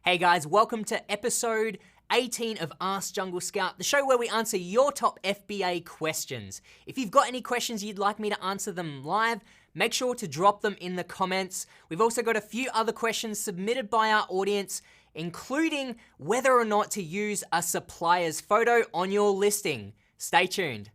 Hey guys, welcome to episode 18 of Ask Jungle Scout, the show where we answer your top FBA questions. If you've got any questions you'd like me to answer them live, make sure to drop them in the comments. We've also got a few other questions submitted by our audience, including whether or not to use a supplier's photo on your listing. Stay tuned.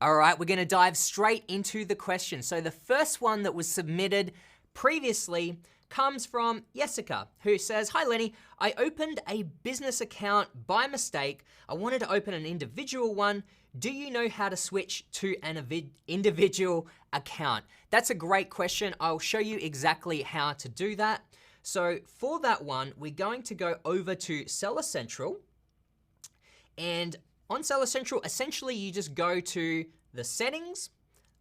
All right, we're gonna dive straight into the questions. So the first one that was submitted previously comes from Jessica, who says, "Hi Lenny, I opened a business account by mistake. I wanted to open an individual one. Do you know how to switch to an individual account?" That's a great question. I'll show you exactly how to do that. So for that one, we're going to go over to Seller Central, and on Seller Central, essentially you just go to the settings,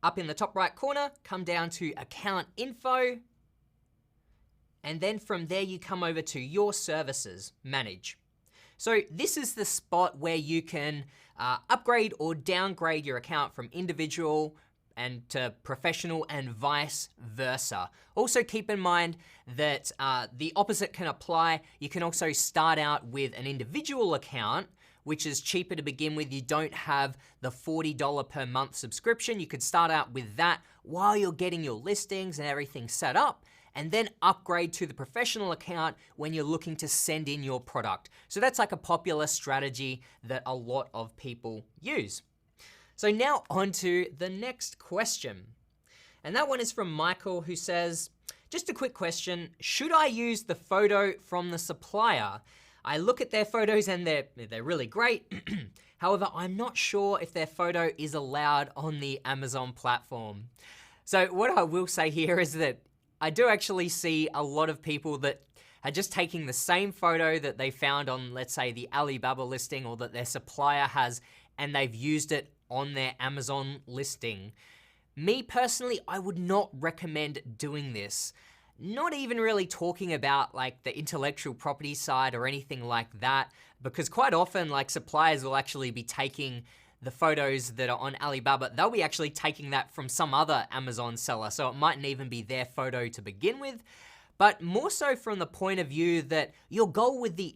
up in the top right corner, come down to account info, and then from there you come over to your services, manage. So this is the spot where you can upgrade or downgrade your account from individual and to professional and vice versa. Also keep in mind that the opposite can apply. You can also start out with an individual account, which is cheaper to begin with. You don't have the $40 per month subscription. You could start out with that while you're getting your listings and everything set up, and then upgrade to the professional account when you're looking to send in your product. So that's like a popular strategy that a lot of people use. So now on to the next question. And that one is from Michael, who says, "Just a quick question, should I use the photo from the supplier? I look at their photos and they're really great. However, I'm not sure if their photo is allowed on the Amazon platform." So what I will say here is that I do actually see a lot of people that are just taking the same photo that they found on, let's say, the Alibaba listing or that their supplier has, and they've used it on their Amazon listing. Me personally, I would not recommend doing this. Not even really talking about like the intellectual property side or anything like that, because quite often like suppliers will actually be taking the photos that are on Alibaba, they'll be actually taking that from some other Amazon seller, so it mightn't even be their photo to begin with, but more so from the point of view that your goal with the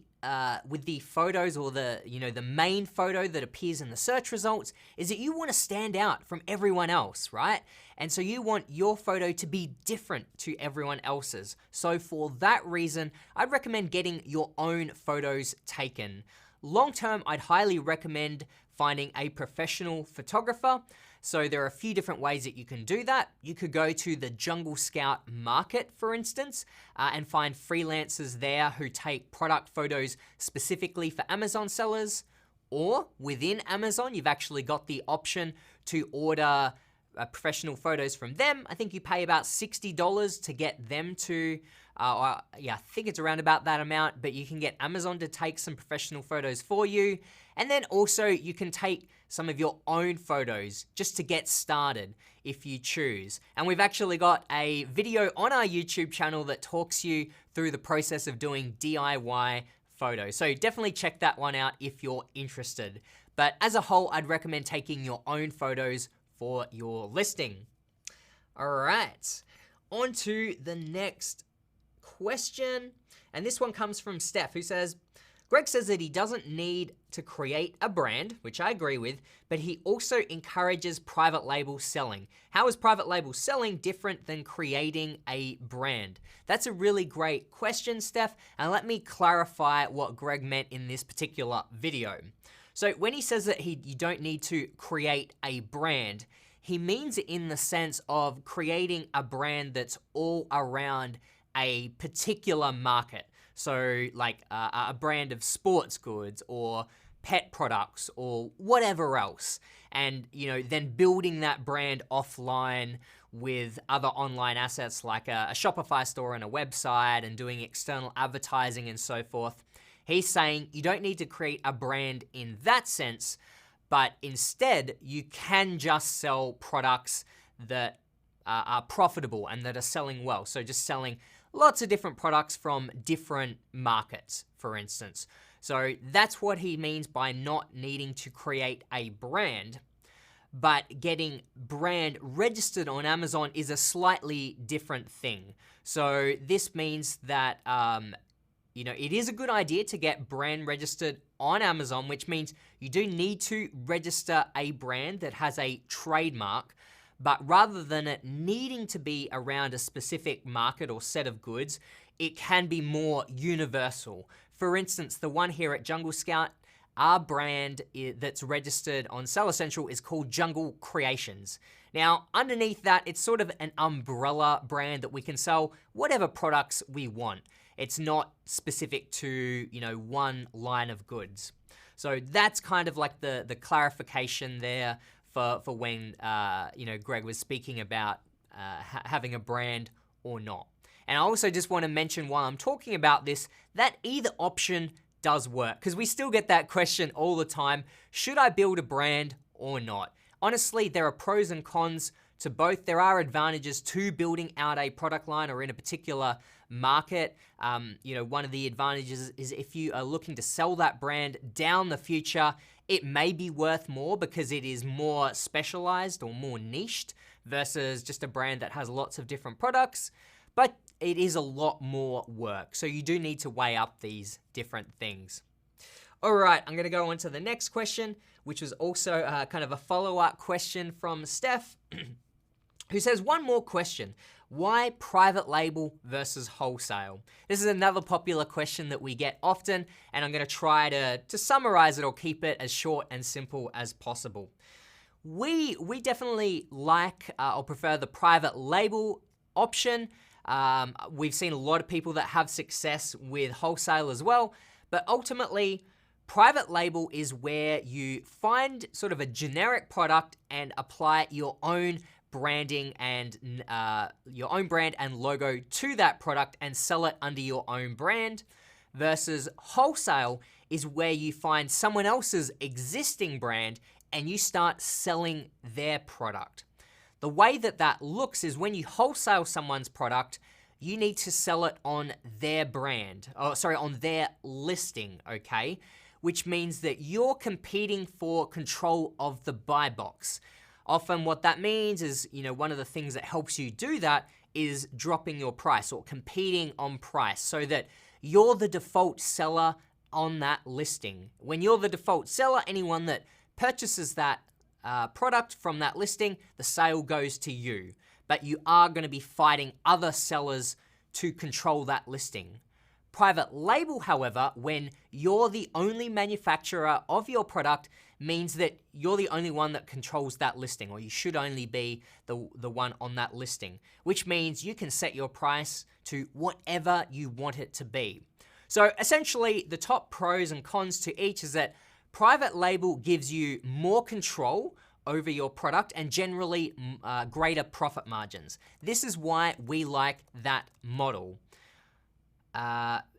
photos or the main photo that appears in the search results is that you want to stand out from everyone else, right? And so you want your photo to be different to everyone else's. So for that reason, I'd recommend getting your own photos taken. Long term, I'd highly recommend finding a professional photographer. So there are a few different ways that you can do that. You could go to the Jungle Scout market, for instance, and find freelancers there who take product photos specifically for Amazon sellers. Or within Amazon, you've actually got the option to order professional photos from them. I think you pay about $60 to get them to, I think it's around about that amount, but you can get Amazon to take some professional photos for you. And then also you can take some of your own photos just to get started if you choose. And we've actually got a video on our YouTube channel that talks you through the process of doing DIY photos. So definitely check that one out if you're interested. But as a whole, I'd recommend taking your own photos for your listing. All right, on to the next question. And this one comes from Steph, who says, "Greg says that he doesn't need to create a brand," which I agree with, "but he also encourages private label selling. How is private label selling different than creating a brand?" That's a really great question, Steph, and let me clarify what Greg meant in this particular video. So when he says that you don't need to create a brand, he means it in the sense of creating a brand that's all around a particular market. So like a brand of sports goods or pet products or whatever else. And then building that brand offline with other online assets like a Shopify store and a website and doing external advertising and so forth. He's saying you don't need to create a brand in that sense, but instead you can just sell products that are profitable and that are selling well. So just selling lots of different products from different markets, for instance. So that's what he means by not needing to create a brand. but getting brand registered on Amazon is a slightly different thing. So this means that it is a good idea to get brand registered on Amazon, which means you do need to register a brand that has a trademark. But rather than it needing to be around a specific market or set of goods, it can be more universal. For instance, the one here at Jungle Scout, our brand that's registered on Seller Central is called Jungle Creations. Now, underneath that, it's sort of an umbrella brand that we can sell whatever products we want. It's not specific to, one line of goods. So that's kind of like the clarification there for when, Greg was speaking about having a brand or not. And I also just want to mention while I'm talking about this, that either option does work, because we still get that question all the time. Should I build a brand or not? Honestly, there are pros and cons to both. There are advantages to building out a product line or in a particular market. One of the advantages is if you are looking to sell that brand down the future, it may be worth more because it is more specialized or more niched versus just a brand that has lots of different products. But it is a lot more work. So you do need to weigh up these different things. All right, I'm gonna go on to the next question, which was also kind of a follow-up question from Steph, who says, one more question. Why private label versus wholesale? This is another popular question that we get often, and I'm gonna try to summarize it or keep it as short and simple as possible. We definitely like or prefer the private label option. We've seen a lot of people that have success with wholesale as well, but ultimately, private label is where you find sort of a generic product and apply your own branding and your own brand and logo to that product and sell it under your own brand, versus wholesale is where you find someone else's existing brand and you start selling their product. The way that looks is when you wholesale someone's product, you need to sell it on their brand, on their listing, okay? Which means that you're competing for control of the buy box. Often what that means is, one of the things that helps you do that is dropping your price or competing on price so that you're the default seller on that listing. When you're the default seller, anyone that purchases that product from that listing, the sale goes to you. But you are going to be fighting other sellers to control that listing. Private label, however, when you're the only manufacturer of your product, means that you're the only one that controls that listing, or you should only be the one on that listing, which means you can set your price to whatever you want it to be. So essentially, the top pros and cons to each is that private label gives you more control over your product and generally greater profit margins. This is why we like that model.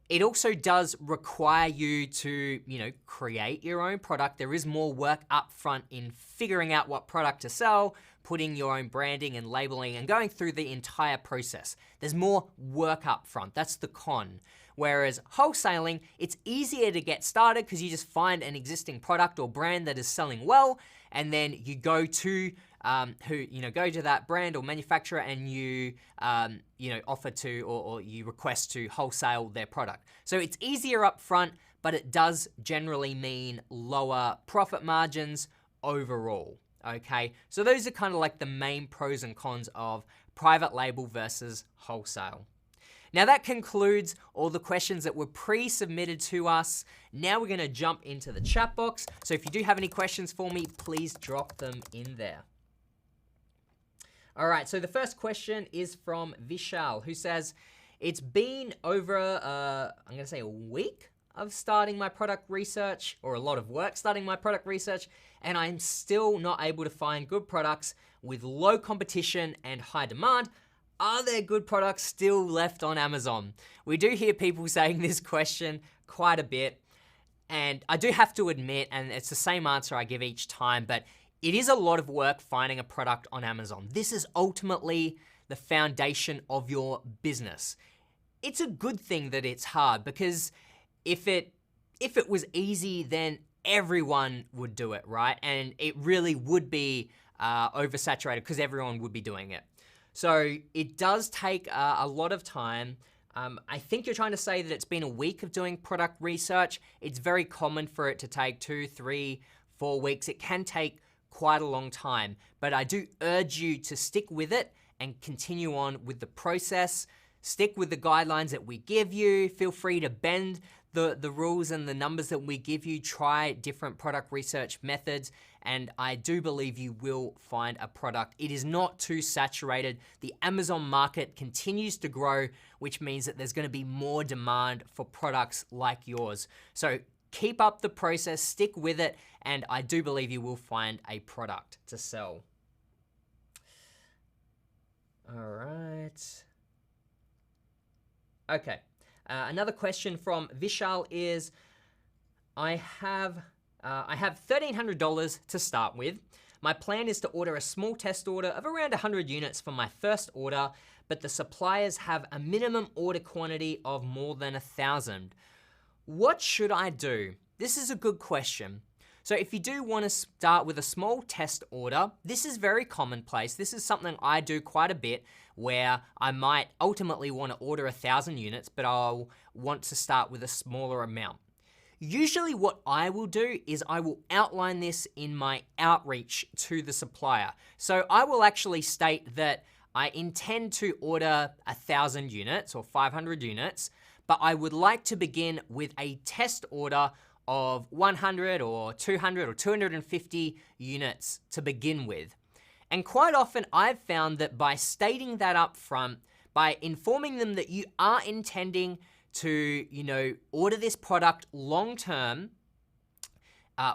It also does require you to, create your own product. There is more work up front in figuring out what product to sell, putting your own branding and labeling and going through the entire process. There's more work up front. That's the con. Whereas wholesaling, it's easier to get started because you just find an existing product or brand that is selling well, and then you go to go to that brand or manufacturer and you offer to or you request to wholesale their product. So it's easier up front, but it does generally mean lower profit margins overall. Okay, so those are kind of like the main pros and cons of private label versus wholesale. Now that concludes all the questions that were pre-submitted to us. Now we're gonna jump into the chat box. So if you do have any questions for me, please drop them in there. All right, so the first question is from Vishal, who says, it's been over, I'm gonna say a week of starting my product research, or a lot of work starting my product research, and I'm still not able to find good products with low competition and high demand. Are there good products still left on Amazon? We do hear people saying this question quite a bit, and I do have to admit, and it's the same answer I give each time, but it is a lot of work finding a product on Amazon. This is ultimately the foundation of your business. It's a good thing that it's hard, because if it was easy, then everyone would do it, right? And it really would be oversaturated because everyone would be doing it. So it does take a lot of time. I think you're trying to say that it's been a week of doing product research. It's very common for it to take 2, 3, 4 weeks. It can take quite a long time, but I do urge you to stick with it and continue on with the process. Stick with the guidelines that we give you. Feel free to bend the rules and the numbers that we give you. Try different product research methods, and I do believe you will find a product. It is not too saturated. The Amazon market continues to grow, which means that there's gonna be more demand for products like yours. So keep up the process, stick with it, and I do believe you will find a product to sell. All right. Okay. Another question from Vishal is, I have $1,300 to start with. My plan is to order a small test order of around 100 units for my first order, but the suppliers have a minimum order quantity of more than 1,000. What should I do? This is a good question. So if you do want to start with a small test order, this is very commonplace. This is something I do quite a bit, where I might ultimately want to order 1,000 units, but I'll want to start with a smaller amount. Usually what I will do is I will outline this in my outreach to the supplier. So I will actually state that I intend to order 1,000 units or 500 units, but I would like to begin with a test order of 100 or 200 or 250 units to begin with. And quite often I've found that by stating that up front, by informing them that you are intending to, order this product long term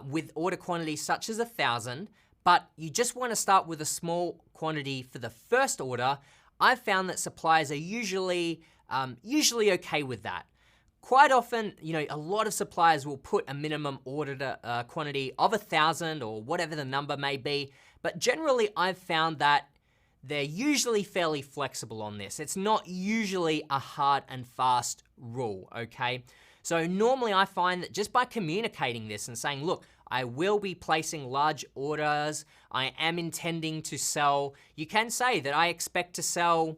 with order quantities such as 1,000, but you just want to start with a small quantity for the first order, I've found that suppliers are usually okay with that. Quite often, a lot of suppliers will put a minimum order quantity of 1,000 or whatever the number may be, but generally I've found that they're usually fairly flexible on this. It's not usually a hard and fast rule, okay? So normally I find that just by communicating this and saying, look, I will be placing large orders, I am intending to sell, you can say that I expect to sell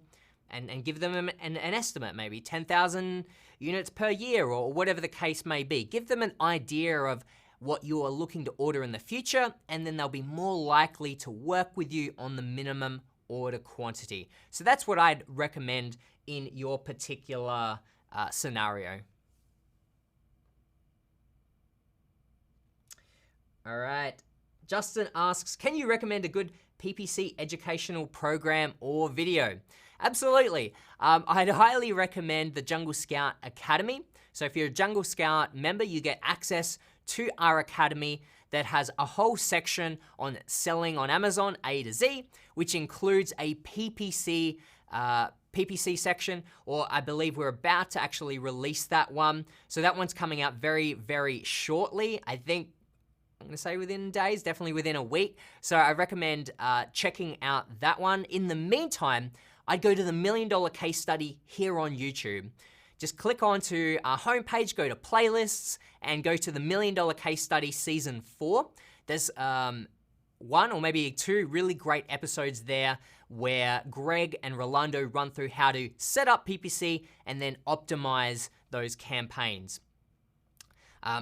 and give them an estimate, maybe 10,000 units per year or whatever the case may be. Give them an idea of what you are looking to order in the future, and then they'll be more likely to work with you on the minimum order quantity. So that's what I'd recommend in your particular scenario. All right. Justin asks, can you recommend a good PPC educational program or video? Absolutely. I'd highly recommend the Jungle Scout Academy. So if you're a Jungle Scout member, you get access to our academy that has a whole section on selling on Amazon A to Z, which includes a PPC section, or I believe we're about to actually release that one. So that one's coming out very, very shortly. I think I'm gonna say within days, definitely within a week. So I recommend checking out that one. In the meantime, I'd go to the $1 Million Case Study here on YouTube. Just click onto our homepage, go to playlists, and go to the $1 Million Case Study Season 4. There's one or maybe two really great episodes there where Greg and Rolando run through how to set up PPC and then optimize those campaigns.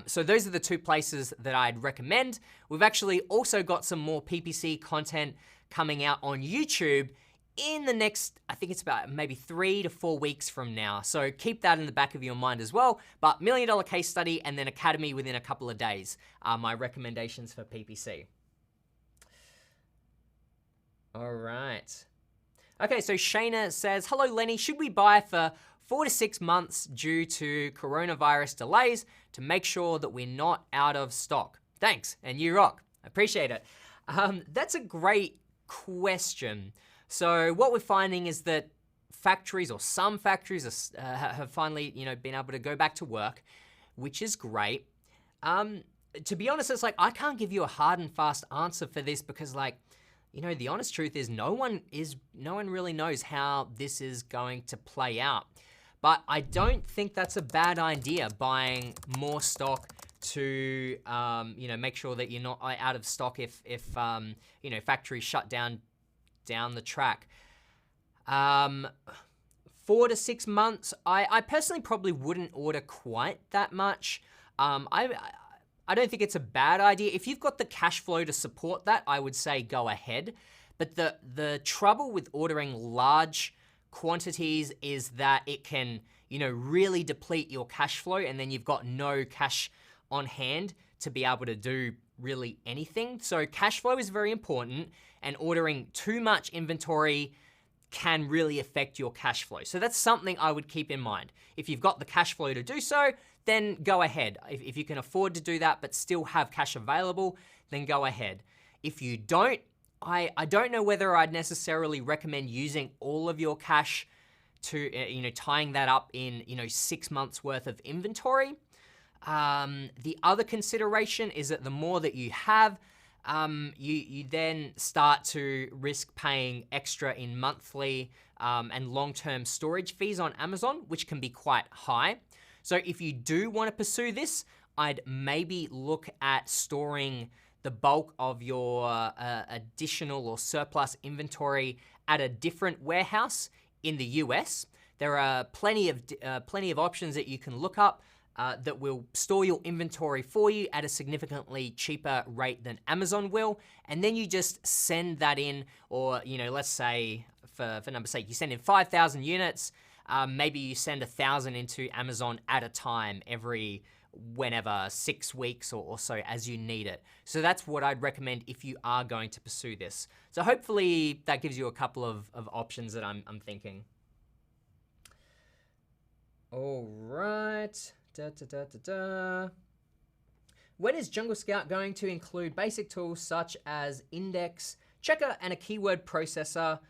So those are the two places that I'd recommend. We've actually also got some more PPC content coming out on YouTube in the next, I think it's about maybe 3 to 4 weeks from now. So keep that in the back of your mind as well. But $1 Million Case Study and then Academy within a couple of days are my recommendations for PPC. All right. Okay, so Shayna says, hello Lenny, should we buy for 4 to 6 months due to coronavirus delays to make sure that we're not out of stock? Thanks, and you rock. I appreciate it. That's a great question. So what we're finding is that factories, or some factories, have finally, been able to go back to work, which is great. To be honest, it's like I can't give you a hard and fast answer for this because, the honest truth is no one really knows how this is going to play out. But I don't think that's a bad idea, buying more stock to make sure that you're not out of stock if factories shut down the track. 4 to 6 months, I personally probably wouldn't order quite that much. I don't think it's a bad idea. If you've got the cash flow to support that, I would say go ahead. But the trouble with ordering large quantities is that it can, really deplete your cash flow, and then you've got no cash on hand to be able to do really anything. So cash flow is very important, and ordering too much inventory can really affect your cash flow. So that's something I would keep in mind. If you've got the cash flow to do so, then go ahead. If you can afford to do that but still have cash available, then go ahead. If you don't, I don't know whether I'd necessarily recommend using all of your cash to, tying that up in, 6 months worth of inventory. The other consideration is that the more that you have, you then start to risk paying extra in monthly and long-term storage fees on Amazon, which can be quite high. So if you do want to pursue this, I'd maybe look at storing the bulk of your additional or surplus inventory at a different warehouse in the US. There are plenty of options that you can look up that will store your inventory for you at a significantly cheaper rate than Amazon will. And then you just send that in, or, let's say for number's sake, you send in 5,000 units. Maybe you send 1,000 into Amazon at a time every whenever, 6 weeks or so as you need it. So that's what I'd recommend if you are going to pursue this. So hopefully that gives you a couple of options that I'm thinking. All right. When is Jungle Scout going to include basic tools such as index, checker, and a keyword processor,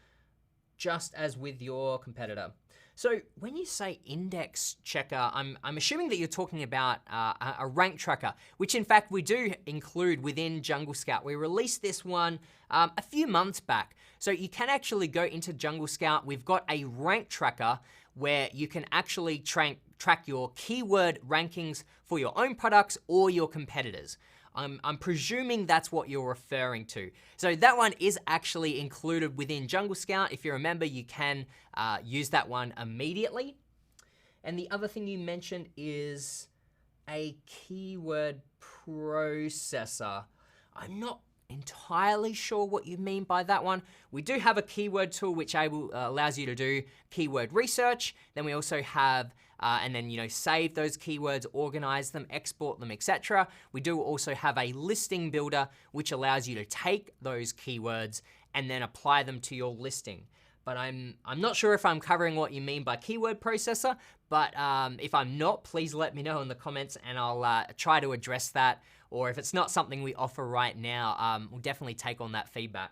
just as with your competitor? So when you say index checker, I'm assuming that you're talking about a rank tracker, which in fact we do include within Jungle Scout. We released this one a few months back. So you can actually go into Jungle Scout. We've got a rank tracker where you can actually track your keyword rankings for your own products or your competitors. I'm presuming that's what you're referring to. So that one is actually included within Jungle Scout. If you remember, you can use that one immediately. And the other thing you mentioned is a keyword processor. I'm not entirely sure what you mean by that one. We do have a keyword tool which allows you to do keyword research. Then we also have and then save those keywords, organize them, export them, etc. We do also have a listing builder which allows you to take those keywords and then apply them to your listing. But I'm not sure if I'm covering what you mean by keyword processor, but if I'm not, please let me know in the comments and I'll try to address that. Or if it's not something we offer right now, we'll definitely take on that feedback.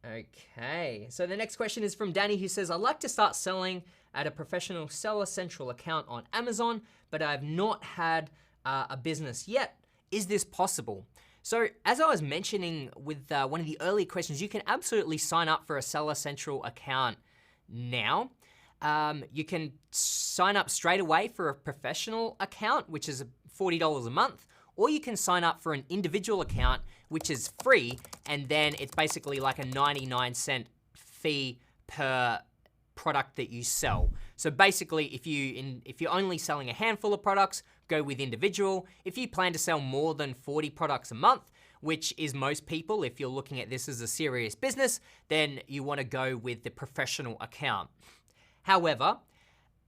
Okay, so the next question is from Danny, who says, I'd like to start selling at a professional Seller Central account on Amazon, but I've not had a business yet. Is this possible? So as I was mentioning with one of the earlier questions, you can absolutely sign up for a Seller Central account now. You can sign up straight away for a professional account, which is $40 a month, or you can sign up for an individual account, which is free, and then it's basically like a 99-cent fee per product that you sell. So basically, if you're only selling a handful of products, go with individual. If you plan to sell more than 40 products a month, which is most people, if you're looking at this as a serious business, then you want to go with the professional account. However,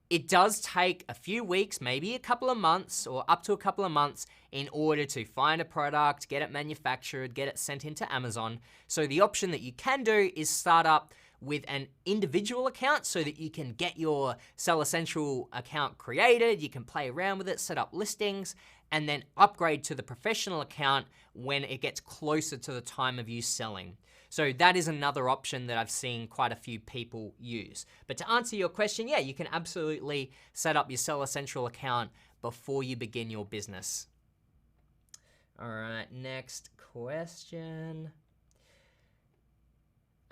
it does take a few weeks, maybe a couple of months or up to a couple of months in order to find a product, get it manufactured, get it sent into Amazon. So the option that you can do is start up with an individual account so that you can get your Seller Central account created, you can play around with it, set up listings, and then upgrade to the professional account when it gets closer to the time of you selling. So that is another option that I've seen quite a few people use. But to answer your question, yeah, you can absolutely set up your Seller Central account before you begin your business. All right, next question.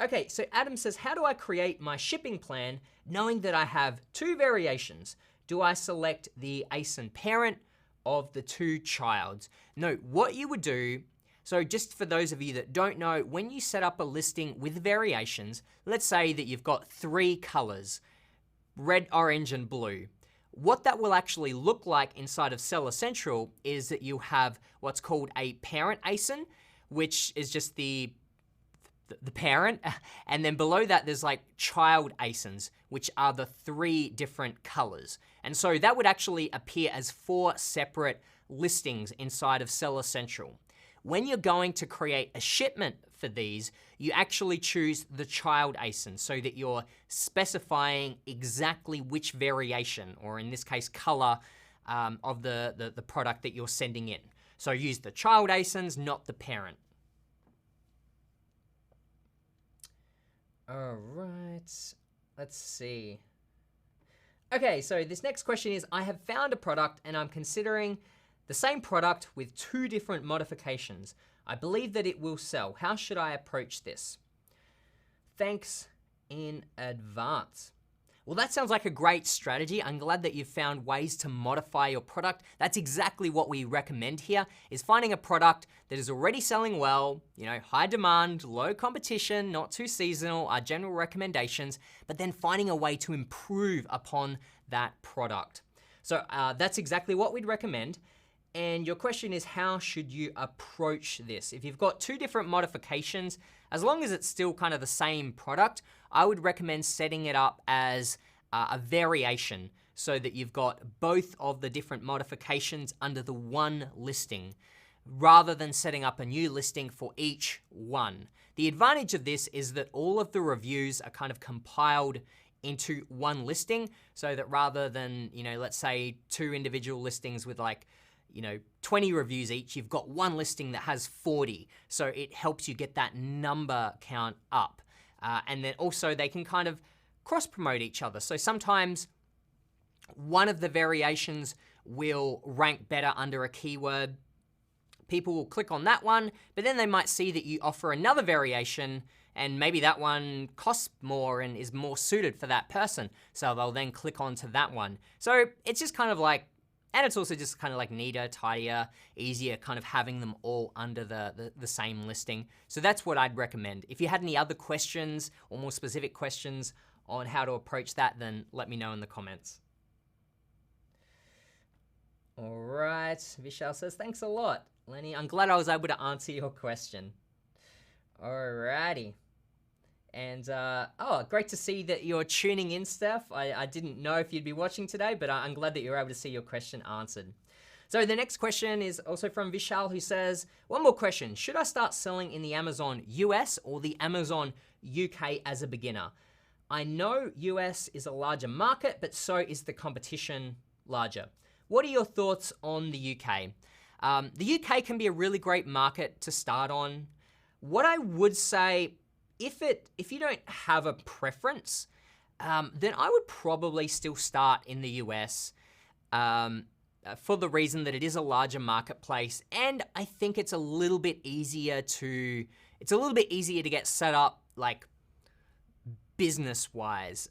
Okay, so Adam says, how do I create my shipping plan knowing that I have 2 variations, do I select the ASIN parent of the two childs? No, what you would do, so just for those of you that don't know, when you set up a listing with variations, let's say that you've got 3 colors, red, orange, and blue. What that will actually look like inside of Seller Central is that you have what's called a parent ASIN, which is just the parent, and then below that there's like child ASINs, which are the 3 different colors. And so that would actually appear as 4 separate listings inside of Seller Central. When you're going to create a shipment for these, you actually choose the child ASIN so that you're specifying exactly which variation, or in this case, color, of the product that you're sending in. So use the child ASINs, not the parent. All right, let's see. Okay, so this next question is, I have found a product and I'm considering the same product with 2 different modifications. I believe that it will sell. How should I approach this? Thanks in advance. Well, that sounds like a great strategy. I'm glad that you've found ways to modify your product. That's exactly what we recommend here, is finding a product that is already selling well, high demand, low competition, not too seasonal, our general recommendations, but then finding a way to improve upon that product. So that's exactly what we'd recommend. And your question is, how should you approach this? If you've got 2 different modifications, as long as it's still kind of the same product, I would recommend setting it up as a variation so that you've got both of the different modifications under the one listing, rather than setting up a new listing for each one. The advantage of this is that all of the reviews are kind of compiled into one listing, so that rather than, let's say 2 individual listings with 20 reviews each, you've got one listing that has 40. So it helps you get that number count up. And then also they can kind of cross-promote each other. So sometimes one of the variations will rank better under a keyword. People will click on that one, but then they might see that you offer another variation, and maybe that one costs more and is more suited for that person. So they'll then click onto that one. So it's just kind of like, and it's also just kind of like neater, tidier, easier, kind of having them all under the same listing. So that's what I'd recommend. If you had any other questions or more specific questions on how to approach that, then let me know in the comments. All right, Vishal says, thanks a lot, Lenny. I'm glad I was able to answer your question. All righty. And, great to see that you're tuning in, Steph. I didn't know if you'd be watching today, but I'm glad that you're able to see your question answered. So the next question is also from Vishal, who says, one more question. Should I start selling in the Amazon US or the Amazon UK as a beginner? I know US is a larger market, but so is the competition larger. What are your thoughts on the UK? The UK can be a really great market to start on. What I would say, if you don't have a preference, then I would probably still start in the US for the reason that it is a larger marketplace, and I think it's a little bit easier to get set up, like, business-wise.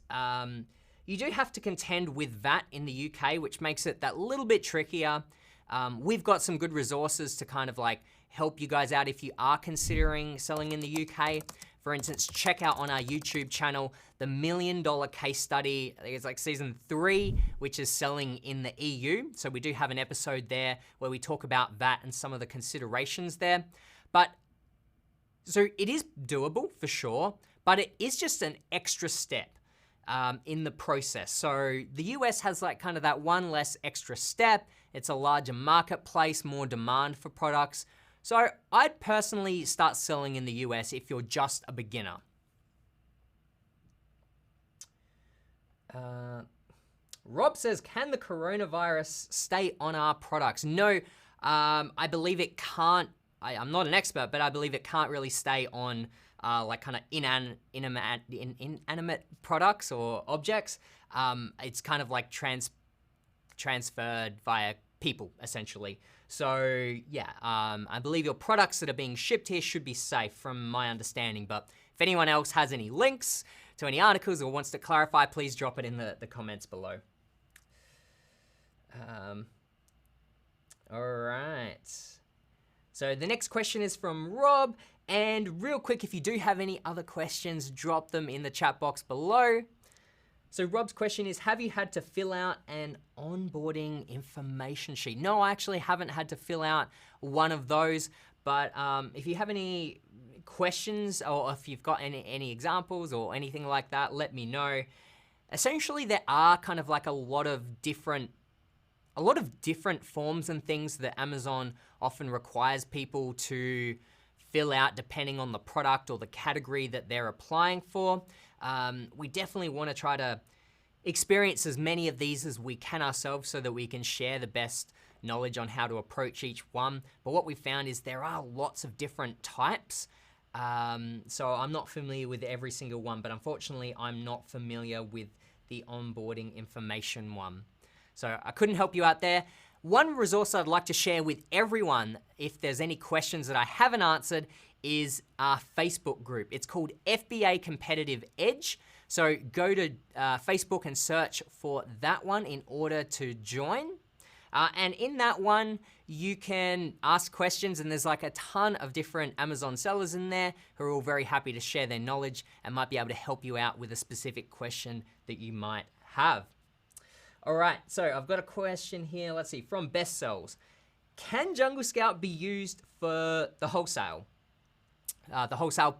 You do have to contend with VAT in the UK, which makes it that little bit trickier. We've got some good resources to kind of like help you guys out if you are considering selling in the UK. For instance, check out on our YouTube channel, the $1 Million Case Study. I think it's like season 3, which is selling in the EU. So we do have an episode there where we talk about that and some of the considerations there. But so it is doable for sure, but it is just an extra step in the process. So the US has like kind of that one less extra step. It's a larger marketplace, more demand for products. So I'd personally start selling in the US if you're just a beginner. Rob says, can the coronavirus stay on our products? No, I believe it can't. I'm not an expert, but I believe it can't really stay on like kind of inanimate products or objects. It's kind of like transferred via people, essentially. So yeah, I believe your products that are being shipped here should be safe from my understanding, but if anyone else has any links to any articles or wants to clarify, please drop it in the comments below. All right. So the next question is from Rob. And real quick, if you do have any other questions, drop them in the chat box below. So Rob's question is, have you had to fill out an onboarding information sheet? No, I actually haven't had to fill out one of those. But if you have any questions or if you've got any examples or anything like that, let me know. Essentially, there are kind of like a lot of different forms and things that Amazon often requires people to fill out depending on the product or the category that they're applying for. We definitely want to try to experience as many of these as we can ourselves so that we can share the best knowledge on how to approach each one. But what we found is there are lots of different types. So I'm not familiar with every single one, but unfortunately I'm not familiar with the onboarding information one. So I couldn't help you out there. One resource I'd like to share with everyone, if there's any questions that I haven't answered, is our Facebook group. It's called FBA Competitive Edge. So go to Facebook and search for that one in order to join. And in that one, you can ask questions, and there's like a ton of different Amazon sellers in there who are all very happy to share their knowledge and might be able to help you out with a specific question that you might have. All right, so I've got a question here, let's see, from Best Sells. Can Jungle Scout be used for the wholesale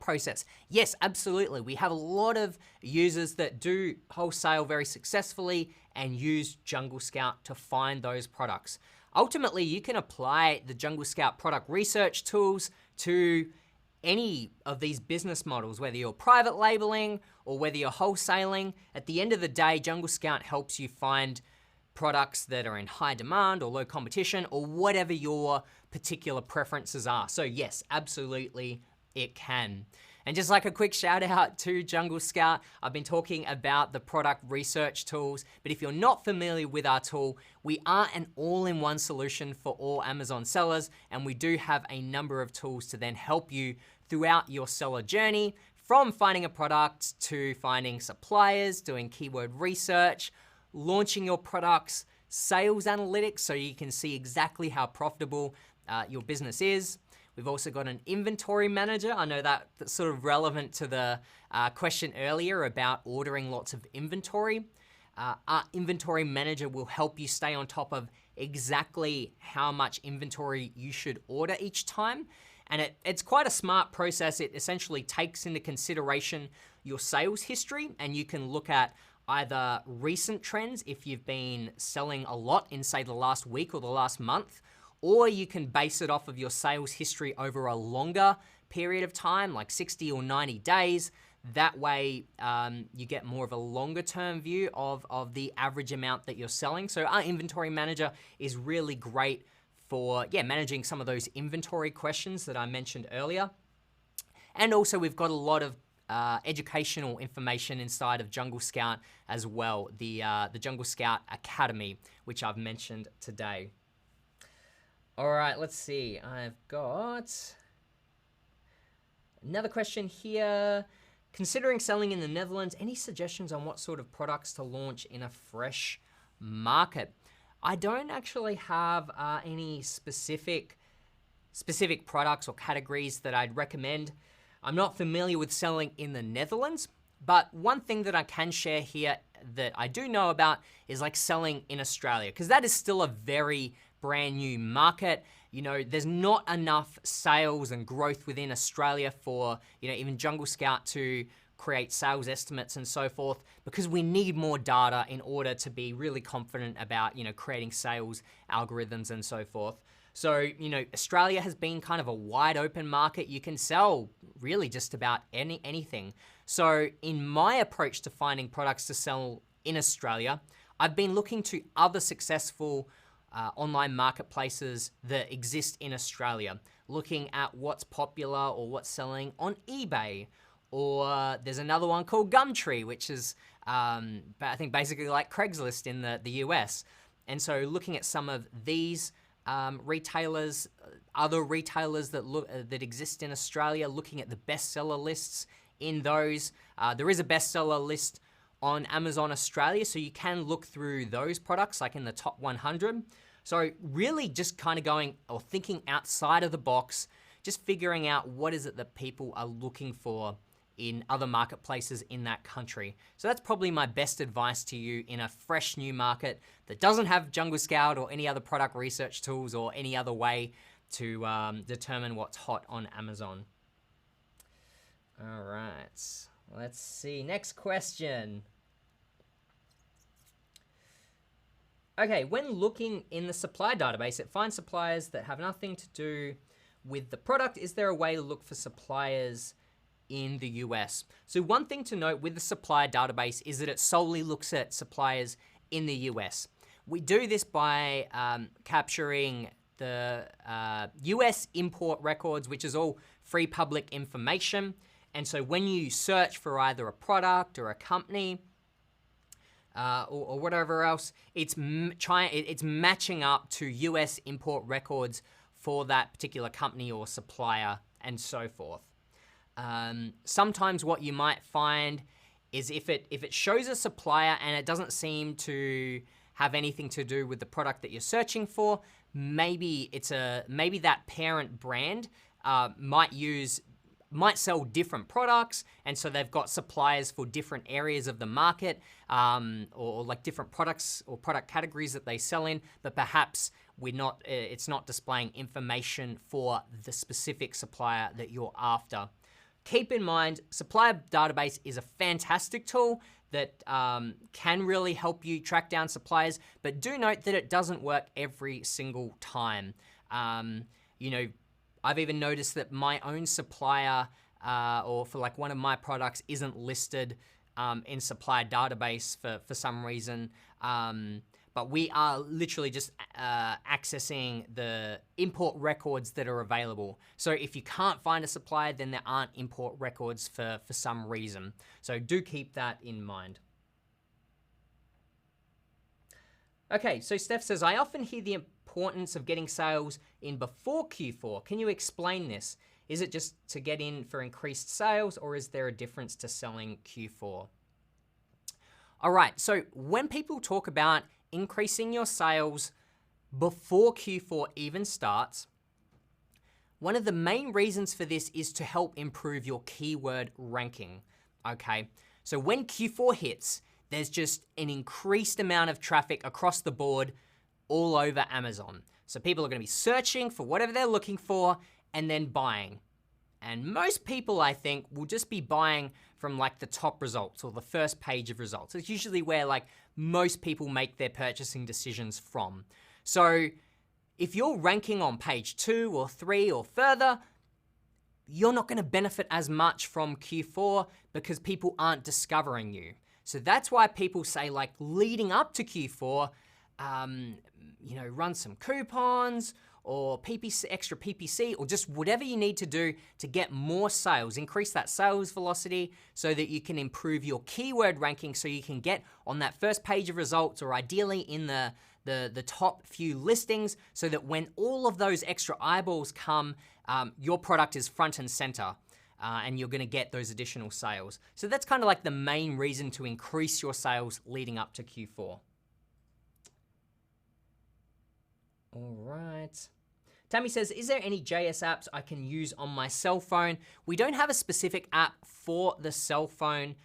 process? Yes, absolutely. We have a lot of users that do wholesale very successfully and use Jungle Scout to find those products. Ultimately, you can apply the Jungle Scout product research tools to any of these business models, whether you're private labeling or whether you're wholesaling. At the end of the day, Jungle Scout helps you find products that are in high demand or low competition or whatever your particular preferences are. So yes, absolutely it can. And just like a quick shout out to Jungle Scout, I've been talking about the product research tools, but if you're not familiar with our tool, we are an all-in-one solution for all Amazon sellers, and we do have a number of tools to then help you throughout your seller journey, from finding a product to finding suppliers, doing keyword research, launching your products, sales analytics so you can see exactly how profitable your business is. We've also got an inventory manager. I know that's sort of relevant to the question earlier about ordering lots of inventory. Our inventory manager will help you stay on top of exactly how much inventory you should order each time. And it's quite a smart process. It essentially takes into consideration your sales history, and you can look at either recent trends if you've been selling a lot in, say, the last week or the last month, or you can base it off of your sales history over a longer period of time, like 60 or 90 days. That way, you get more of a longer term view of the average amount that you're selling. So our inventory manager is really great for managing some of those inventory questions that I mentioned earlier. And also we've got a lot of educational information inside of Jungle Scout as well, the Jungle Scout Academy, which I've mentioned today. All right, let's see. I've got another question here. Considering selling in the Netherlands, any suggestions on what sort of products to launch in a fresh market? I don't actually have any specific products or categories that I'd recommend. I'm not familiar with selling in the Netherlands, but one thing that I can share here that I do know about is like selling in Australia, because that is still a very brand new market. You know, there's not enough sales and growth within Australia for, even Jungle Scout to create sales estimates and so forth, because we need more data in order to be really confident about, creating sales algorithms and so forth. So, Australia has been kind of a wide open market. You can sell really just about anything. So in my approach to finding products to sell in Australia, I've been looking to other successful online marketplaces that exist in Australia, looking at what's popular or what's selling on eBay, or there's another one called Gumtree, which is I think basically like Craigslist in the US. And so looking at some of these retailers, other retailers that exist in Australia, looking at the bestseller lists in those. There is a bestseller list on Amazon Australia, so you can look through those products like in the top 100. So really just kind of going or thinking outside of the box, just figuring out what is it that people are looking for in other marketplaces in that country. So that's probably my best advice to you in a fresh new market that doesn't have Jungle Scout or any other product research tools or any other way to determine what's hot on Amazon. All right, let's see. Next question. Okay, when looking in the supplier database, it finds suppliers that have nothing to do with the product. Is there a way to look for suppliers in the US? So one thing to note with the supplier database is that it solely looks at suppliers in the US. We do this by capturing the US import records, which is all free public information. And so when you search for either a product or a company or whatever else, it's matching up to US import records for that particular company or supplier and so forth. Sometimes what you might find is if it shows a supplier and it doesn't seem to have anything to do with the product that you're searching for, maybe that parent brand might sell different products, and so they've got suppliers for different areas of the market, or like different products or product categories that they sell in, but perhaps it's not displaying information for the specific supplier that you're after. Keep in mind, supplier database is a fantastic tool that can really help you track down suppliers, but do note that it doesn't work every single time. You know, I've even noticed that my own supplier, or for like one of my products, isn't listed in supplier database for some reason. But we are literally just accessing the import records that are available. So if you can't find a supplier, then there aren't import records for some reason. So do keep that in mind. Okay, so Steph says, I often hear the importance of getting sales in before Q4. Can you explain this? Is it just to get in for increased sales, or is there a difference to selling Q4? All right, so when people talk about increasing your sales before Q4 even starts, one of the main reasons for this is to help improve your keyword ranking, okay? So when Q4 hits, there's just an increased amount of traffic across the board all over Amazon. So people are gonna be searching for whatever they're looking for and then buying. And most people, I think, will just be buying from like the top results or the first page of results. It's usually where like most people make their purchasing decisions from. So if you're ranking on page 2 or 3 or further, you're not gonna benefit as much from Q4 because people aren't discovering you. So that's why people say, like, leading up to Q4, you know, run some coupons or PPC, extra PPC, or just whatever you need to do to get more sales, increase that sales velocity so that you can improve your keyword ranking so you can get on that first page of results, or ideally in the top few listings, so that when all of those extra eyeballs come, your product is front and center. And you're gonna get those additional sales. So that's kind of like the main reason to increase your sales leading up to Q4. All right. Tammy says, is there any JS apps I can use on my cell phone? We don't have a specific app for the cell phone.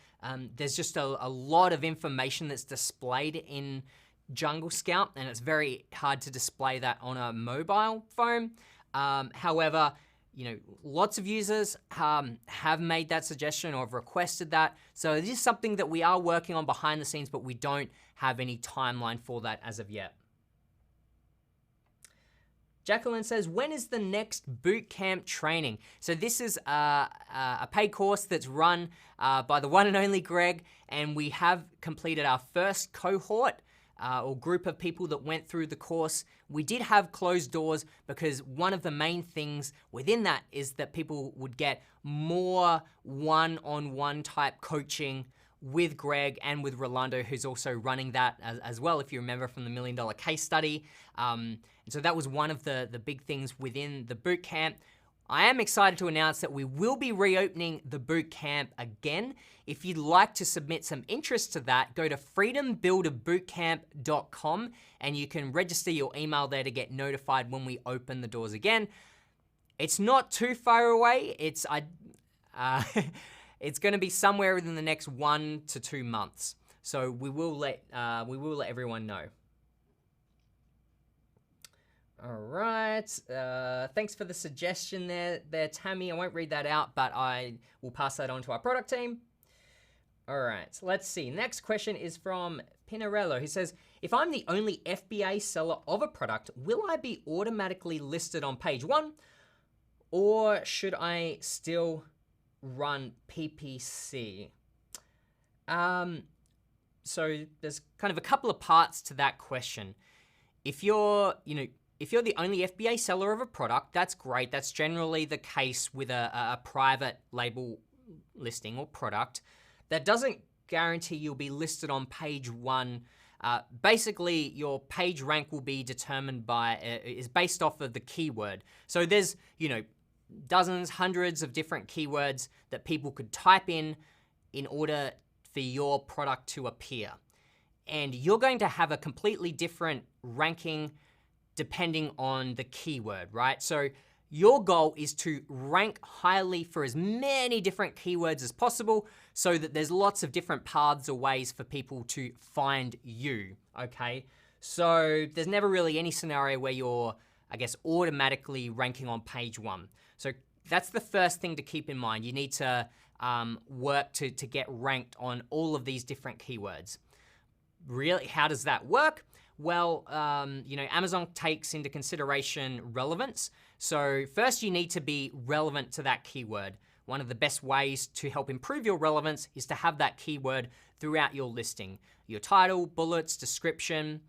There's just a lot of information that's displayed in Jungle Scout, and it's very hard to display that on a mobile phone. However, you know, lots of users have made that suggestion or have requested that. So this is something that we are working on behind the scenes, but we don't have any timeline for that as of yet. Jacqueline says, when is the next bootcamp training? So this is a paid course that's run by the one and only Greg, and we have completed our first cohort or group of people that went through the course. We did have closed doors because one of the main things within that is that people would get more one-on-one type coaching with Greg and with Rolando, who's also running that as well, if you remember from the $1 Million Case Study. And so that was one of the big things within the bootcamp. I am excited to announce that we will be reopening the boot camp again. If you'd like to submit some interest to that, go to freedombuilderbootcamp.com and you can register your email there to get notified when we open the doors again. It's not too far away. It's it's going to be somewhere within the next 1 to 2 months. So we will let everyone know. All right. Thanks for the suggestion there, Tammy. I won't read that out, but I will pass that on to our product team. All right. Let's see. Next question is from Pinarello. He says, if I'm the only FBA seller of a product, will I be automatically listed on page 1? Or should I still run PPC? So there's kind of a couple of parts to that question. If you're the only FBA seller of a product, that's great. That's generally the case with a private label listing or product. That doesn't guarantee you'll be listed on page 1. Basically, your page rank will be determined is based off of the keyword. So there's, dozens, hundreds of different keywords that people could type in order for your product to appear. And you're going to have a completely different ranking depending on the keyword, right? So your goal is to rank highly for as many different keywords as possible so that there's lots of different paths or ways for people to find you, okay? So there's never really any scenario where you're, automatically ranking on page 1. So that's the first thing to keep in mind. You need to work to get ranked on all of these different keywords. Really, how does that work? Well, Amazon takes into consideration relevance. So first you need to be relevant to that keyword. One of the best ways to help improve your relevance is to have that keyword throughout your listing. Your title, bullets, description,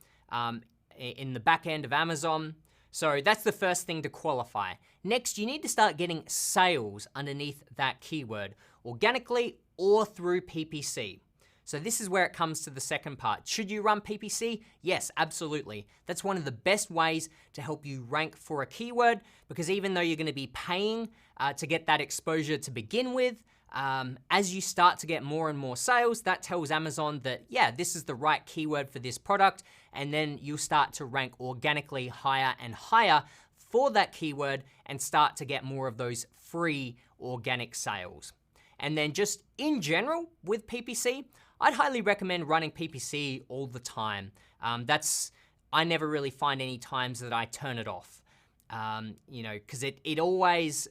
in the back end of Amazon. So that's the first thing to qualify. Next, you need to start getting sales underneath that keyword, organically or through PPC. So this is where it comes to the second part. Should you run PPC? Yes, absolutely. That's one of the best ways to help you rank for a keyword, because even though you're going to be paying to get that exposure to begin with, as you start to get more and more sales, that tells Amazon that, yeah, this is the right keyword for this product, and then you'll start to rank organically higher and higher for that keyword and start to get more of those free organic sales. And then just in general with PPC, I'd highly recommend running PPC all the time. I never really find any times that I turn it off. Because it always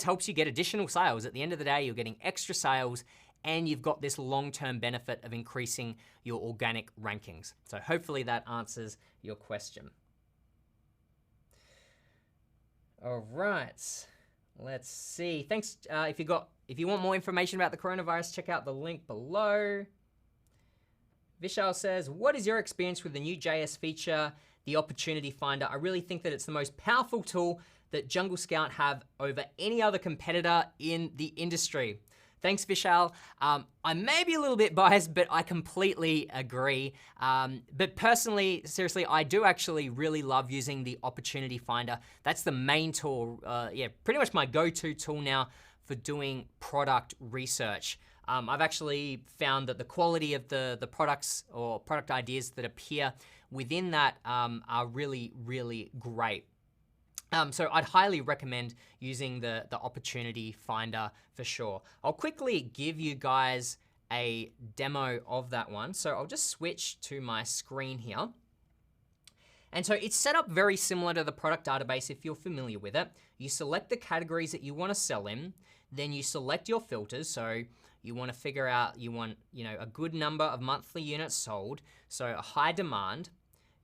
helps you get additional sales. At the end of the day, you're getting extra sales and you've got this long-term benefit of increasing your organic rankings. So hopefully that answers your question. All right, let's see. Thanks. If you want more information about the coronavirus, check out the link below. Vishal says, what is your experience with the new JS feature, the Opportunity Finder? I really think that it's the most powerful tool that Jungle Scout have over any other competitor in the industry. Thanks, Vishal. I may be a little bit biased, but I completely agree. But personally, seriously, I do actually really love using the Opportunity Finder. That's the main tool, pretty much my go-to tool now for doing product research. I've actually found that the quality of the products or product ideas that appear within that are really, really great. So I'd highly recommend using the Opportunity Finder for sure. I'll quickly give you guys a demo of that one. So I'll just switch to my screen here. And so it's set up very similar to the product database if you're familiar with it. You select the categories that you want to sell in, then you select your filters. So you want to figure out, you want a good number of monthly units sold, so a high demand.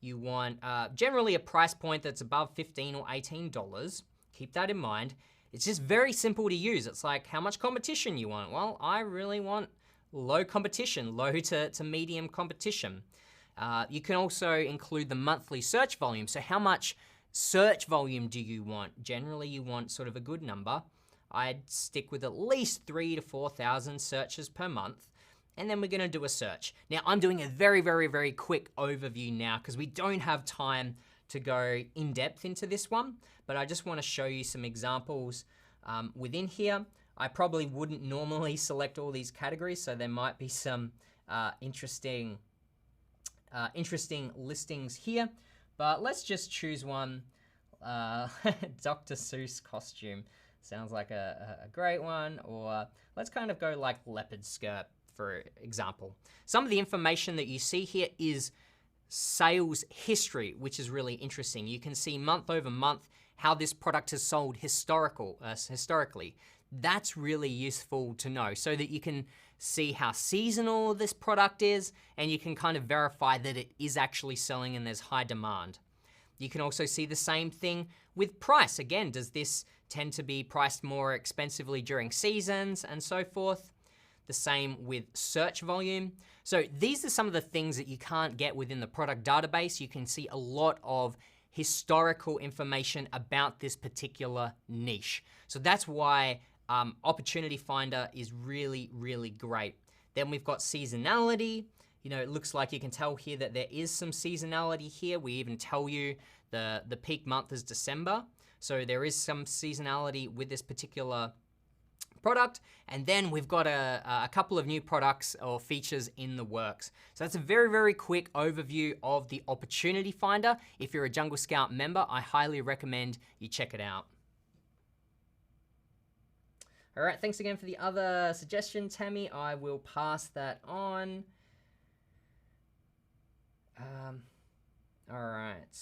You want generally a price point that's above $15 or $18. Keep that in mind. It's just very simple to use. It's like how much competition you want. Well, I really want low competition, low to medium competition. You can also include the monthly search volume. So how much search volume do you want? Generally, you want sort of a good number. I'd stick with at least 3,000 to 4,000 searches per month. And then we're gonna do a search. Now I'm doing a very, very, very quick overview now because we don't have time to go in depth into this one, but I just want to show you some examples within here. I probably wouldn't normally select all these categories, so there might be some interesting listings here, but let's just choose one. Dr. Seuss costume sounds like a great one, or let's kind of go like leopard skirt, for example. Some of the information that you see here is sales history, which is really interesting. You can see month over month how this product has sold historically. That's really useful to know so that you can see how seasonal this product is, and you can kind of verify that it is actually selling and there's high demand. You can also see the same thing with price. Again, does this tend to be priced more expensively during seasons and so forth? The same with search volume. So these are some of the things that you can't get within the product database. You can see a lot of historical information about this particular niche. So that's why Opportunity Finder is really, really great. Then we've got seasonality. You know, it looks like you can tell here that there is some seasonality here. We even tell you the peak month is December. So there is some seasonality with this particular product. And then we've got a couple of new products or features in the works. So that's a very, very quick overview of the Opportunity Finder. If you're a Jungle Scout member, I highly recommend you check it out. All right, thanks again for the other suggestion, Tammy. I will pass that on. All right.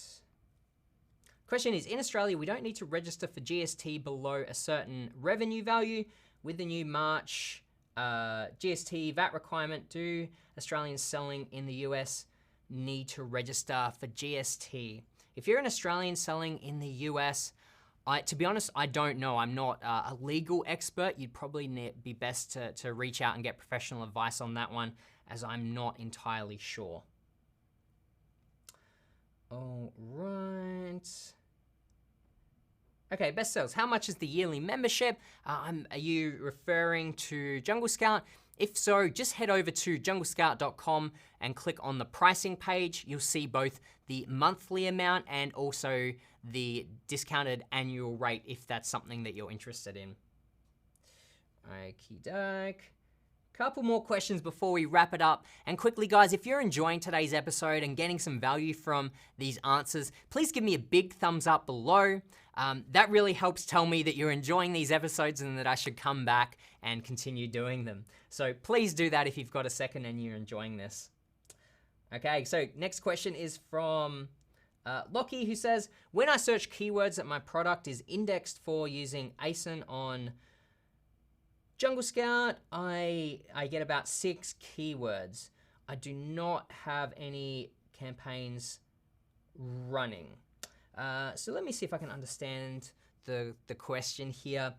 Question is, in Australia, we don't need to register for GST below a certain revenue value. With the new March GST VAT requirement, do Australians selling in the US need to register for GST? If you're an Australian selling in the US, to be honest, I don't know. I'm not a legal expert. You'd probably be best to reach out and get professional advice on that one, as I'm not entirely sure. All right. Okay, best sales. How much is the yearly membership? Are you referring to Jungle Scout? If so, just head over to junglescout.com and click on the pricing page. You'll see both the monthly amount and also the discounted annual rate if that's something that you're interested in. Okie doke. Couple more questions before we wrap it up. And quickly, guys, if you're enjoying today's episode and getting some value from these answers, please give me a big thumbs up below. That really helps tell me that you're enjoying these episodes and that I should come back and continue doing them. So please do that if you've got a second and you're enjoying this. Okay, so next question is from Lockie, who says, when I search keywords that my product is indexed for using ASIN on Jungle Scout, I get about 6 keywords. I do not have any campaigns running. So let me see if I can understand the question here.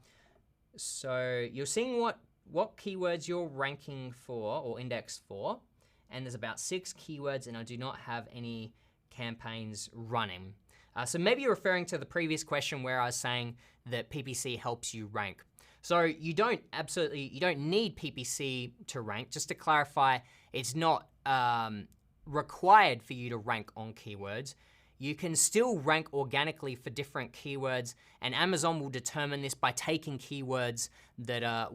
So you're seeing what keywords you're ranking for or indexed for, and there's about 6 keywords, and I do not have any campaigns running. So maybe you're referring to the previous question where I was saying that PPC helps you rank. So you don't need PPC to rank. Just to clarify, it's not required for you to rank on keywords. You can still rank organically for different keywords, and Amazon will determine this by taking keywords that are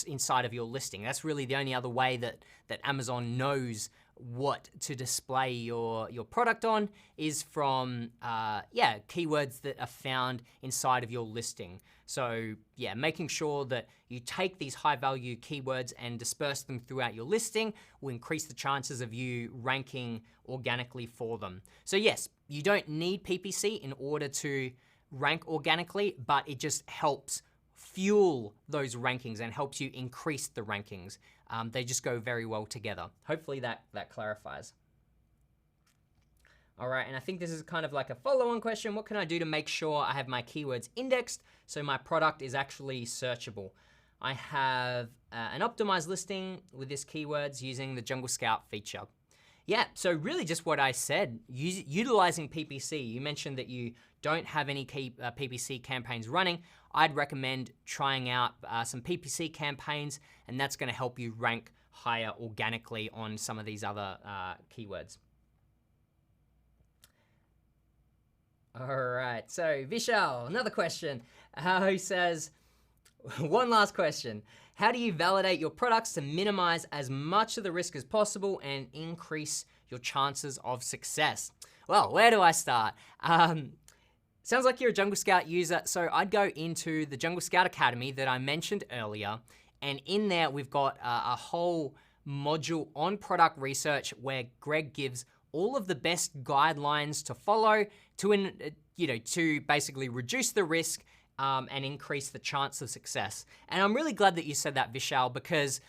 inside of your listing. That's really the only other way that Amazon knows what to display your product on is from keywords that are found inside of your listing. So yeah, making sure that you take these high value keywords and disperse them throughout your listing will increase the chances of you ranking organically for them. So yes, you don't need PPC in order to rank organically, but it just helps fuel those rankings and helps you increase the rankings. They just go very well together. Hopefully that clarifies. All right, and I think this is kind of like a follow-on question. What can I do to make sure I have my keywords indexed so my product is actually searchable? I have an optimized listing with this keywords using the Jungle Scout feature. Yeah, so really just what I said, utilizing PPC. You mentioned that you don't have any PPC campaigns running. I'd recommend trying out some PPC campaigns, and that's gonna help you rank higher organically on some of these other keywords. All right, so Vishal, another question. Who says, one last question. How do you validate your products to minimize as much of the risk as possible and increase your chances of success? Well, where do I start? Sounds like you're a Jungle Scout user, so I'd go into the Jungle Scout Academy that I mentioned earlier, and in there we've got a whole module on product research where Greg gives all of the best guidelines to follow to basically reduce the risk and increase the chance of success. And I'm really glad that you said that, Vishal, because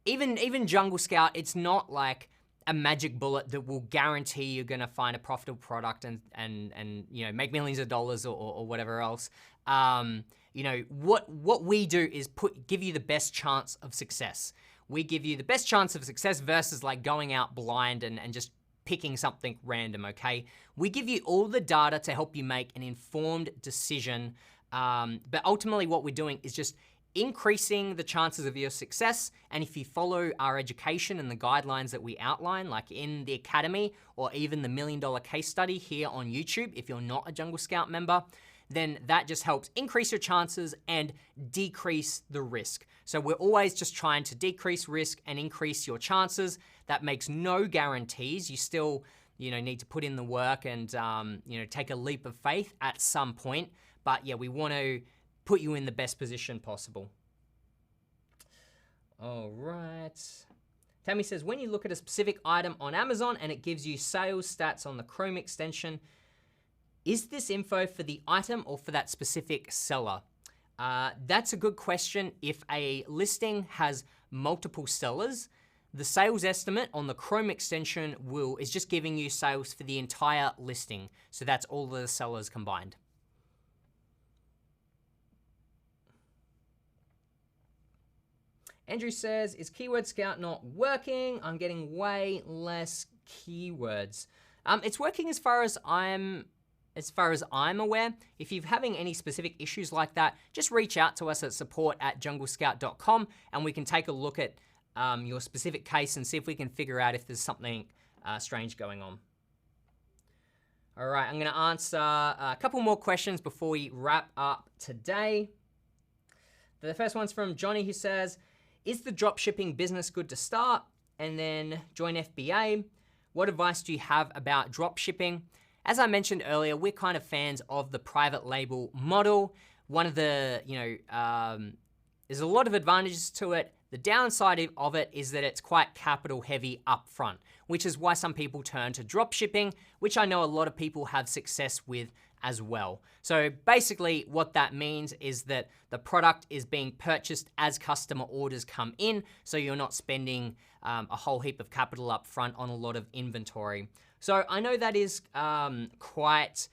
even Jungle Scout, it's not like a magic bullet that will guarantee you're gonna find a profitable product and make millions of dollars or whatever else. What we do is give you the best chance of success. We give you the best chance of success versus like going out blind and just picking something random, okay? We give you all the data to help you make an informed decision, but ultimately what we're doing is just increasing the chances of your success. And if you follow our education and the guidelines that we outline, like in the academy or even the $1 Million Case Study here on YouTube, if you're not a Jungle Scout member, then that just helps increase your chances and decrease the risk. So we're always just trying to decrease risk and increase your chances. That makes no guarantees. You still, need to put in the work and, take a leap of faith at some point. But yeah, we want to put you in the best position possible. All right. Tammy says, when you look at a specific item on Amazon and it gives you sales stats on the Chrome extension, is this info for the item or for that specific seller? That's a good question. If a listing has multiple sellers, the sales estimate on the Chrome extension is just giving you sales for the entire listing. So that's all the sellers combined. Andrew says, is Keyword Scout not working? I'm getting way less keywords. It's working as far as I'm aware. If you're having any specific issues like that, just reach out to us at support@junglescout.com and we can take a look at your specific case and see if we can figure out if there's something strange going on. All right, I'm gonna answer a couple more questions before we wrap up today. The first one's from Johnny, who says, is the dropshipping business good to start? And then join FBA. What advice do you have about dropshipping? As I mentioned earlier, we're kind of fans of the private label model. One of the, there's a lot of advantages to it. The downside of it is that it's quite capital heavy upfront, which is why some people turn to dropshipping, which I know a lot of people have success with as well. So basically what that means is that the product is being purchased as customer orders come in, so you're not spending a whole heap of capital up front on a lot of inventory. So I know that is quite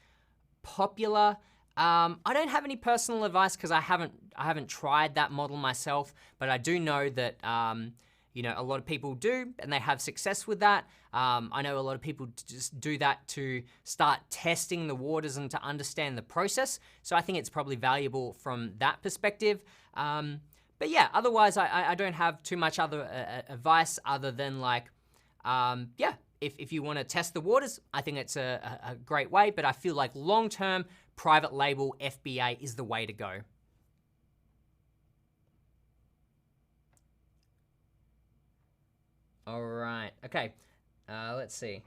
popular. I don't have any personal advice because I haven't tried that model myself, but I do know that a lot of people do and they have success with that. I know a lot of people just do that to start testing the waters and to understand the process. So I think it's probably valuable from that perspective. But yeah, otherwise I don't have too much other advice other than like, if you want to test the waters, I think it's a great way, but I feel like long-term private label FBA is the way to go. All right, okay, let's see.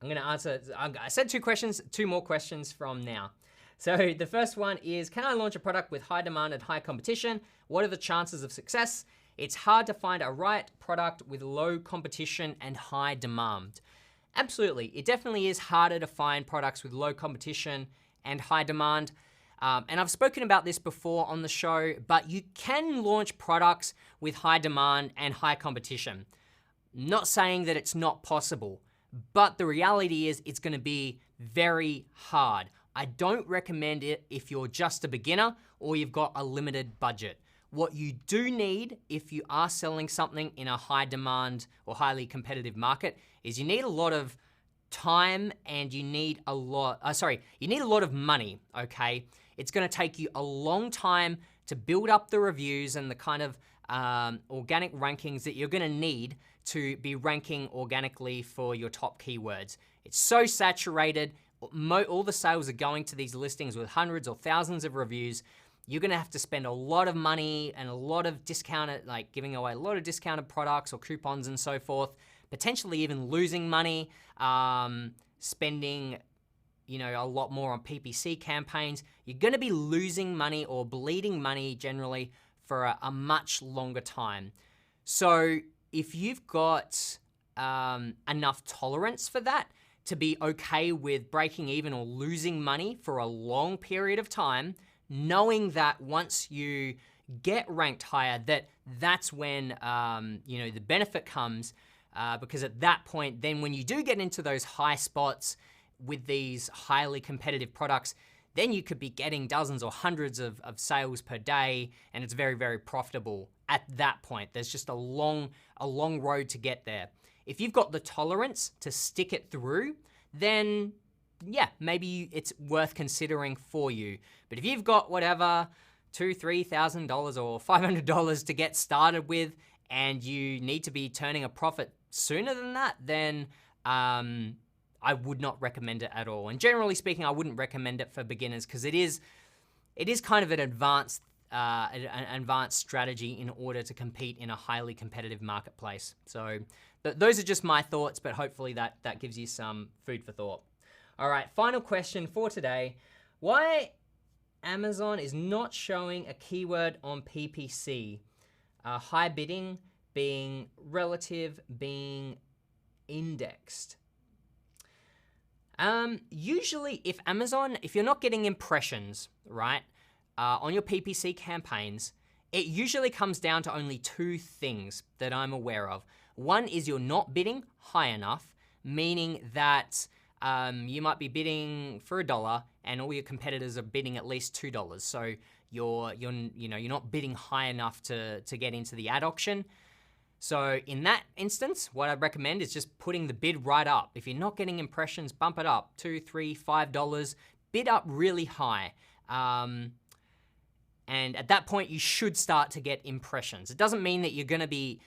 I'm gonna answer, I said two more questions from now. So the first one is, can I launch a product with high demand and high competition? What are the chances of success? It's hard to find a right product with low competition and high demand. Absolutely, it definitely is harder to find products with low competition and high demand. And I've spoken about this before on the show, but you can launch products with high demand and high competition. Not saying that it's not possible, but the reality is it's gonna be very hard. I don't recommend it if you're just a beginner or you've got a limited budget. What you do need if you are selling something in a high demand or highly competitive market is you need a lot of time and you need a lot of money, okay? It's gonna take you a long time to build up the reviews and the kind of organic rankings that you're gonna need to be ranking organically for your top keywords. It's so saturated. All the sales are going to these listings with hundreds or thousands of reviews. You're gonna have to spend a lot of money and a lot of discounted, like giving away a lot of discounted products or coupons and so forth, potentially even losing money, spending a lot more on PPC campaigns. You're gonna be losing money or bleeding money generally for a much longer time. So if you've got enough tolerance for that to be okay with breaking even or losing money for a long period of time, knowing that once you get ranked higher, that's when the benefit comes, because at that point, then when you do get into those high spots with these highly competitive products, then you could be getting dozens or hundreds of sales per day, and it's very, very profitable at that point. There's just a long road to get there. If you've got the tolerance to stick it through, then yeah, maybe it's worth considering for you. But if you've got whatever, $2,000, $3,000 or $500 to get started with, and you need to be turning a profit sooner than that, then I would not recommend it at all. And generally speaking, I wouldn't recommend it for beginners because it is kind of an advanced strategy in order to compete in a highly competitive marketplace. So those are just my thoughts, but hopefully that gives you some food for thought. All right, final question for today. Why Amazon is not showing a keyword on PPC? High bidding being relative, being indexed. Usually if you're not getting impressions, right, on your PPC campaigns, it usually comes down to only two things that I'm aware of. One is you're not bidding high enough, meaning that you might be bidding for $1 and all your competitors are bidding at least $2. So you're not bidding high enough to get into the ad auction. So in that instance, what I'd recommend is just putting the bid right up. If you're not getting impressions, bump it up, $2, $3, $5, bid up really high. And at that point, you should start to get impressions. It doesn't mean that you're gonna be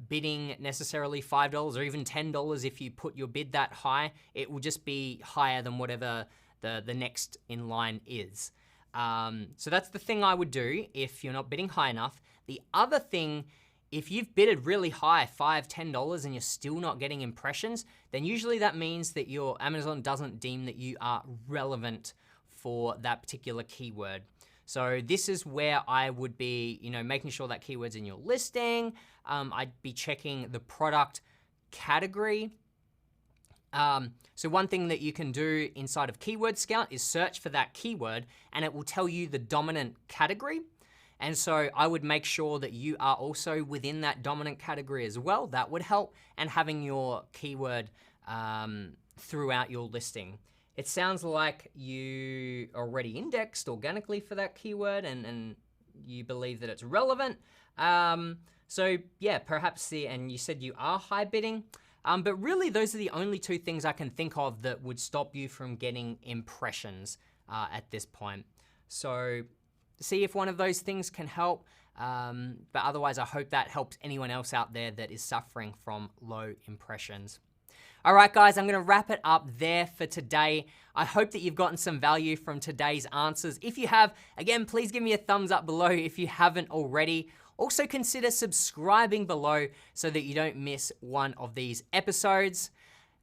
bidding necessarily $5 or even $10 if you put your bid that high. It will just be higher than whatever the next in line is. So that's the thing I would do if you're not bidding high enough. The other thing, if you've bidded really high, $5, $10, and you're still not getting impressions, then usually that means that your Amazon doesn't deem that you are relevant for that particular keyword. So this is where I would be, making sure that keyword's in your listing. I'd be checking the product category. So one thing that you can do inside of Keyword Scout is search for that keyword, and it will tell you the dominant category. And so I would make sure that you are also within that dominant category as well. That would help, and having your keyword throughout your listing. It sounds like you already indexed organically for that keyword and you believe that it's relevant. So yeah, perhaps and you said you are high bidding, but really those are the only two things I can think of that would stop you from getting impressions at this point. So see if one of those things can help, but otherwise I hope that helps anyone else out there that is suffering from low impressions. All right, guys, I'm gonna wrap it up there for today. I hope that you've gotten some value from today's answers. If you have, again, please give me a thumbs up below if you haven't already. Also consider subscribing below so that you don't miss one of these episodes.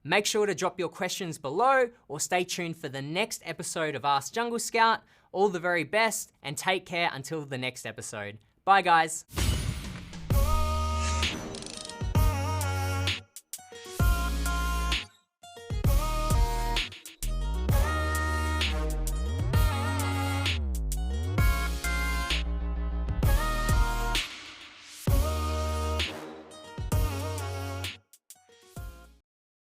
Make sure to drop your questions below or stay tuned for the next episode of Ask Jungle Scout. All the very best and take care until the next episode. Bye, guys.